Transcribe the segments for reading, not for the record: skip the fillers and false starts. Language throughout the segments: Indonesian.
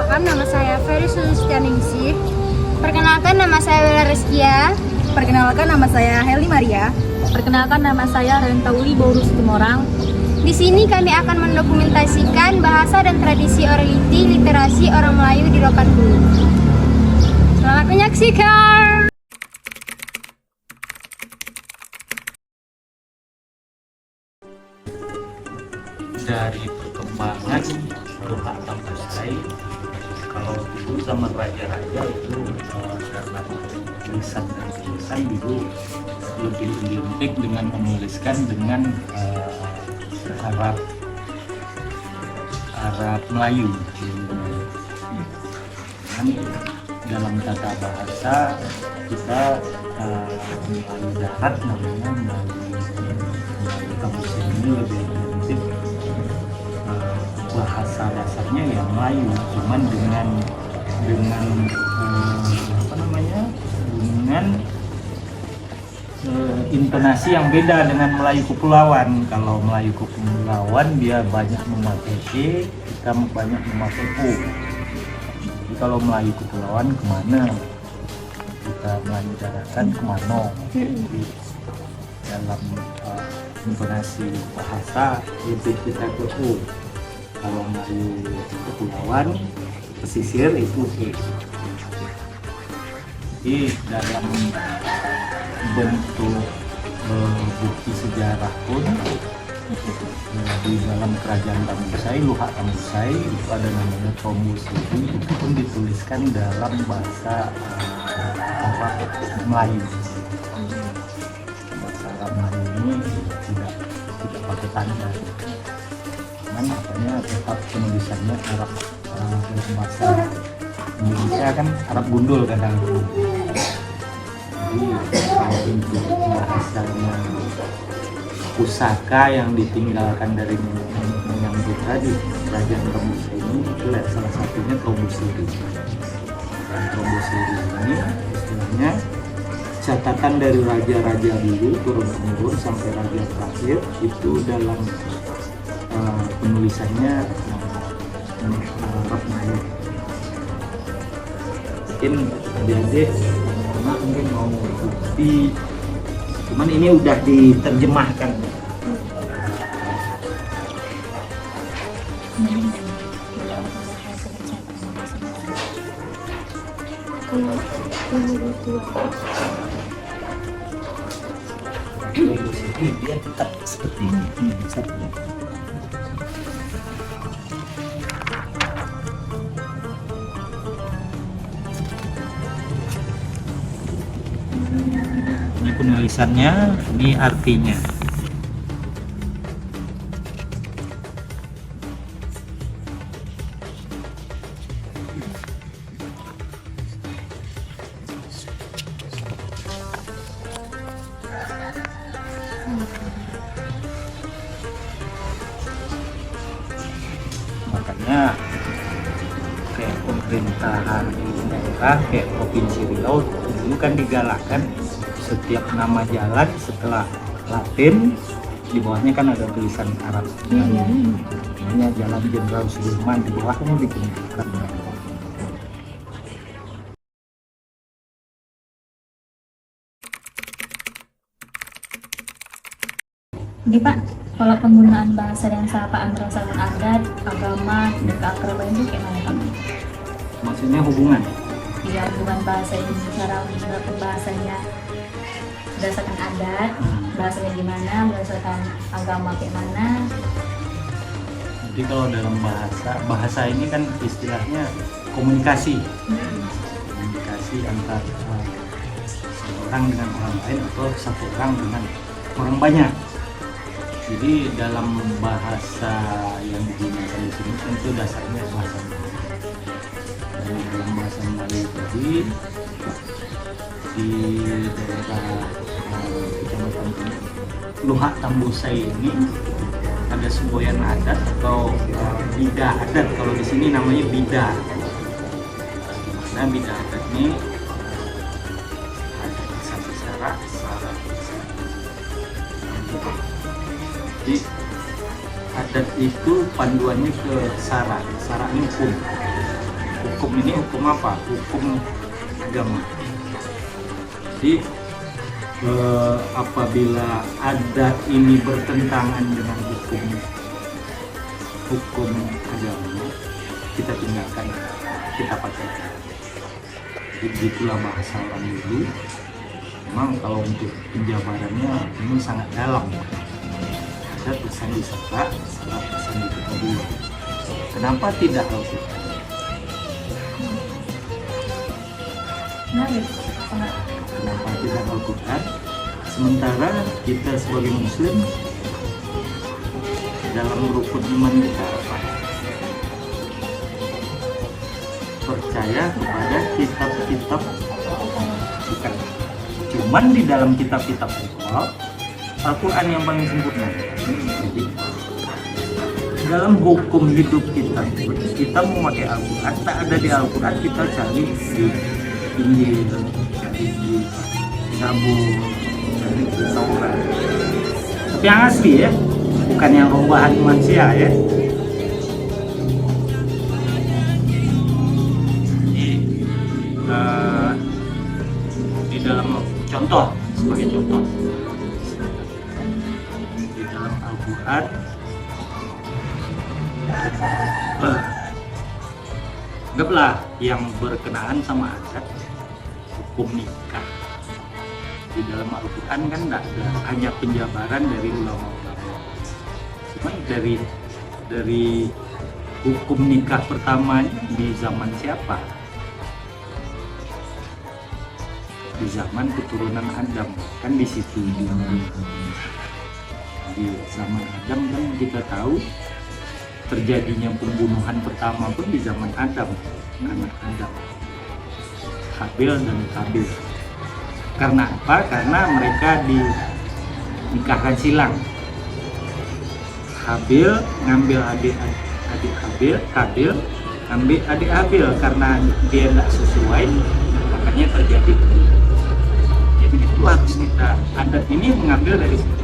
Perkenalkan, nama saya Ferry Sulistianingsih. Perkenalkan, nama saya Wela Rizkia. Perkenalkan, nama saya Heli Maria. Perkenalkan, nama saya Rentauli Borus Timorang. Di sini kami akan mendokumentasikan bahasa dan tradisi oraliti literasi orang Melayu di Rokan Hulu. Selamat menyaksikan. Dari perkembangan Luha Tambusai, kalau dulu zaman raja-raja itu karena tulisan dan tulisan dulu lebih identik dengan menuliskan dengan Arab Melayu. Dan dalam tata bahasa kita Melayu darat namanya Melayu kamus ini lebih identik bahasa dasarnya ya Melayu, cuman dengan intonasi yang beda dengan Melayu Kepulauan. Kalau Melayu Kepulauan dia banyak memakai E, kita banyak memakai O. Jadi kalau Melayu Kepulauan kemana, kita Melayu daratan kemana. Jadi dalam intonasi bahasa lebih kita ke O. Kalau Melayu Kepulauan pesisir itu E. Jadi dalam bentuk bukti sejarah pun di dalam kerajaan Tambusai, Luha Tambusai itu ada namanya Tombosiri, itu pun dituliskan dalam bahasa Melayu. Bahasa Arab Melayu ini tidak pakai tanda. Cuman makanya tetap penulisannya Arab bahasa Indonesia kan Arab gundul kadang. Jadi untuk bahasanya pusaka yang ditinggalkan dari nenek moyang kita di kerajaan Tambusai ini itu salah satunya Tombosiri. Dan Tombosiri ini istilahnya catatan dari raja-raja dulu turun-temurun sampai raja terakhir itu dalam penulisannya Arab Melayu. Mungkin adik-adik mungkin mau bukti, cuman ini udah diterjemahkan. Dia tetap seperti ini. Ini penulisannya, ini artinya. Makanya kayak pemerintahan daerah kayak Provinsi Riau dulu kan digalakkan setiap nama jalan setelah Latin di bawahnya kan ada tulisan Arab. Namanya Jalan Jenderal Sudirman, di bawahnya dikemukakan. Ini Pak, kalau penggunaan bahasa dan sapaan berdasarkan adat, agama, dan keakraban itu kayak mana Pak? Maksudnya hubungan? Iya, hubungan bahasa ini secara bahasanya berdasarkan adat, bahasanya gimana, berdasarkan agama kayak mana. Jadi kalau dalam bahasa ini kan istilahnya komunikasi. Komunikasi antara seorang dengan orang lain atau satu orang dengan orang banyak. Jadi dalam bahasa yang digunakan di sini tentu dasarnya bahasa Melayu. Dan dalam bahasa Melayu tadi di daerah Kecamatan Luha Tambusai ini ada semboyan adat atau bida adat. Kalau di sini namanya bida. Nah, bida adat ini ada satu syarat. Jadi adat itu panduannya ke sara ini pun. Hukum ini hukum apa? Hukum agama. Jadi apabila ada ini bertentangan dengan hukum agama, kita tinggalkan, kita pakai. Jadi begitulah bahasa orang dulu. Memang kalau untuk penjabarannya ini sangat dalam. Ada pesan di Saka, ada pesan di kedua. Kenapa tidak Alkitab? Kenapa tidak Al-Quran? Sementara kita sebagai Muslim dalam rukun iman kita apa? Percaya kepada kitab-kitab, bukan cuman di dalam kitab-kitab Al-Quran yang paling sempurna. Jadi dalam hukum hidup kita memakai Al-Quran, tak ada di Al-Quran, kita cari di Injil, cari di Zabur, cari di Taurat. Tapi yang asli ya, bukan yang robahan manusia ya. Di dalam contoh, sebagai contoh, di dalam Al-Quran anggaplah yang berkenaan sama adat hukum nikah. Di dalam Al-Quran kan tidak ada, hanya penjabaran dari ulama-ulama. Cuma dari hukum nikah pertama di zaman siapa? Di zaman keturunan Adam, kan di situ di zaman Adam kan kita tahu terjadinya pembunuhan pertama pun di zaman Adam, anak Adam, Habil dan Kabil. Karena apa? Karena mereka dinikahkan silang. Habil ngambil adik Habil, Kabil ngambil adik Habil, karena dia tidak sesuai, makanya terjadi. Jadi itu harus kita, adat ini mengambil dari situ.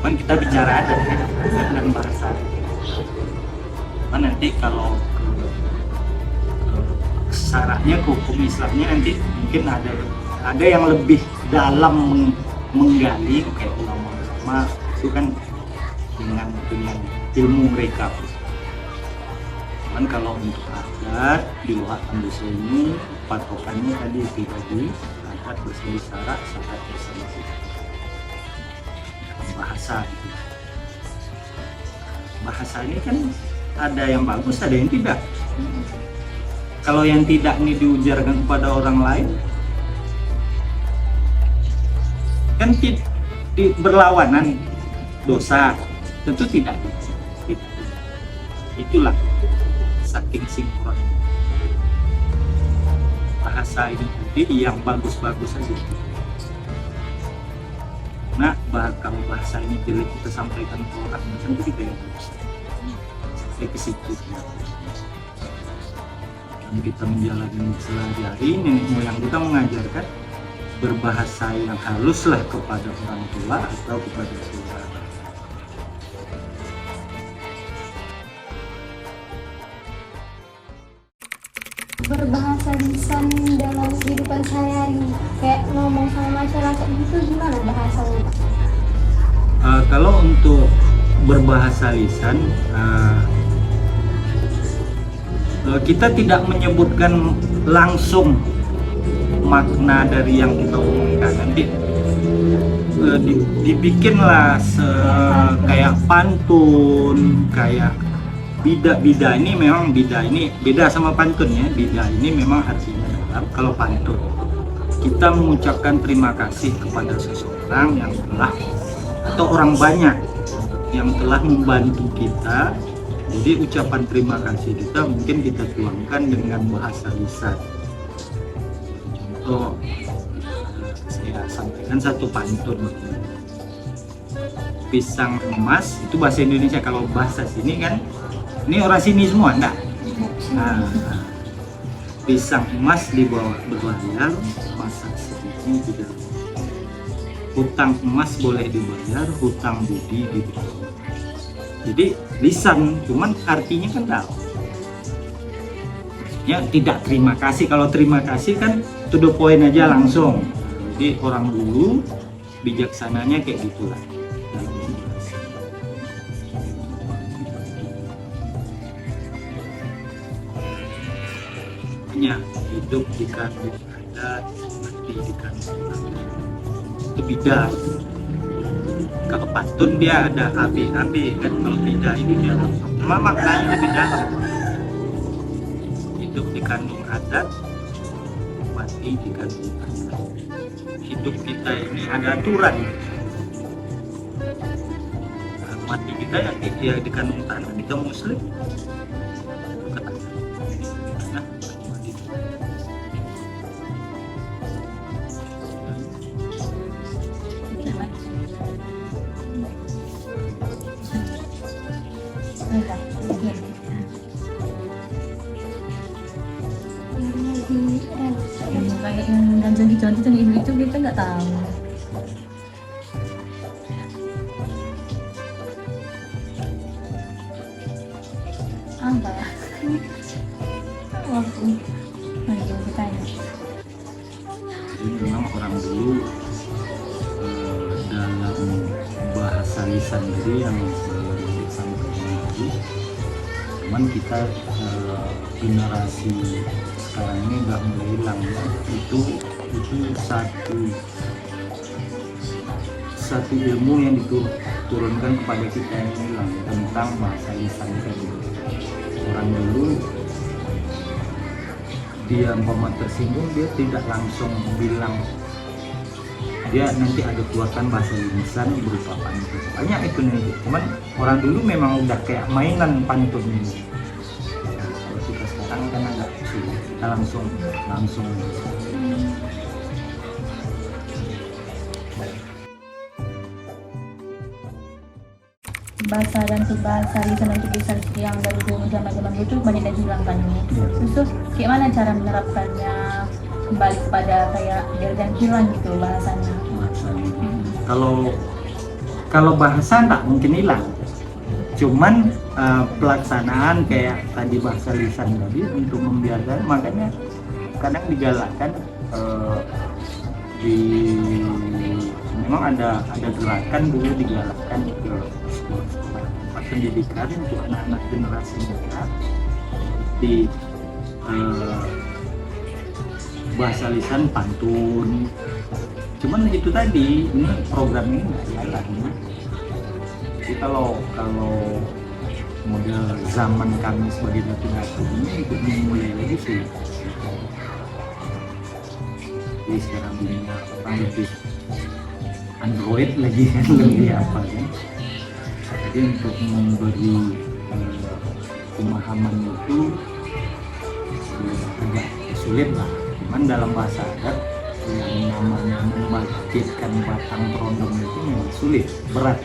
Kan kita bicara adat dan bahasa. Kan nanti kalau syaratnya ke hukum Islamnya nanti mungkin ada yang lebih dalam menggali kayak ulama-ulama itu kan dengan ilmu mereka. Cuman kalau untuk adat di luar Indonesia ini patokannya tadi pribadi, adat bersama syarat, syarat bersama bahasa gitu. Bahasa ini kan ada yang bagus, ada yang tidak. Kalau yang tidak ini diujarkan kepada orang lain kan berlawanan dosa, tentu tidak. Itulah saking sinkron bahasa ini tadi yang bagus-bagus saja. Nah, kalau bahasa ini jelek kita sampaikan ke orang, tentu kita yang bagus. Sampai ke situ. Dan kita menjalani sehari-hari, nenek moyang kita mengajarkan berbahasa yang haluslah kepada orang tua atau kepada saudara. Berbahasa lisan dalam kehidupan sehari-hari, kayak ngomong sama masyarakat gitu, gimana bahasanya? Kalau untuk berbahasa lisan, kita tidak menyebutkan langsung makna dari yang kita omongkan. Nanti dibikinlah kayak pantun, kayak bida ini memang beda sama pantun ya. Bida ini memang artinya dalam. Kalau pantun kita mengucapkan terima kasih kepada seseorang yang telah atau orang banyak yang telah membantu kita. Jadi ucapan terima kasih kita mungkin kita tuangkan dengan bahasa lisan. Contoh, saya sampaikan satu pantun. Pisang emas itu bahasa Indonesia, kalau bahasa sini kan ini orang sini semua enggak. Nah, pisang emas dibawa berlayar, masa sedikit tidak. Hutang emas boleh dibayar, hutang budi dibayar. Jadi lisan, cuman artinya kan tahu. Ya tidak terima kasih. Kalau terima kasih kan to the point aja langsung. Jadi orang dulu bijaksananya kayak gitulah. Hanya hidup di kandung adat, mati di kandung adat. Itu bidang. Kalau pantun dia ada AB kan, kalau tidak itu dia cuma maknanya lebih dalam. Hidup di kandung adat, mati di kandung adat. Hidup kita ini ada aturan. Nah, mati kita ya di kandung tanah, kita muslim. Nah, Kayak yang ganjil dicontoh dan ibu itu kita nggak tahu. Apa ya? Waktu nanti kita ini. Jadi memang orang dulu dalam bahasa lisan jadi yang disampaikan tadi, cuman kita generasi sekarang ini udah mulai hilang ya. Itu satu ilmu yang diturunkan kepada kita yang hilang tentang bahasa lisan tadi. Orang dulu dia umpama tersinggung, dia tidak langsung bilang, dia nanti ada keluarkan bahasa lisan berupa pantun. Banyak itu nih, cuman orang dulu memang udah kayak mainan pantun ini. Nah, kalau kita sekarang kan agak sulit, kita langsung Bahasa dan subahasa lisan untuk lisan yang dari dulu zaman dulu banyak yang dihilangkan ini. Terus gimana cara menerapkannya kembali kepada kayak biar jangan hilang gitu bahasanya. Kalau bahasa tak mungkin hilang, cuman pelaksanaan kayak tadi bahasa lisan tadi untuk membiarkan, makanya kadang digalakkan memang ada gerakan dulu digalakkan ke sekolah pendidikan untuk anak-anak generasi muda di bahasa lisan pantun. Cuman itu tadi, ini program ini nggak jalan. Jadi kalau model zaman kami sebagai datu-datu ini ikut memulai lagi sih. Jadi sekarang dunia orang lebih Android lagi kan, lebih apa kan. Jadi untuk memberi pemahaman itu agak sulit lah. Cuman dalam bahasa adat yang namanya membangkitkan batang perondong itu memang sulit, berat.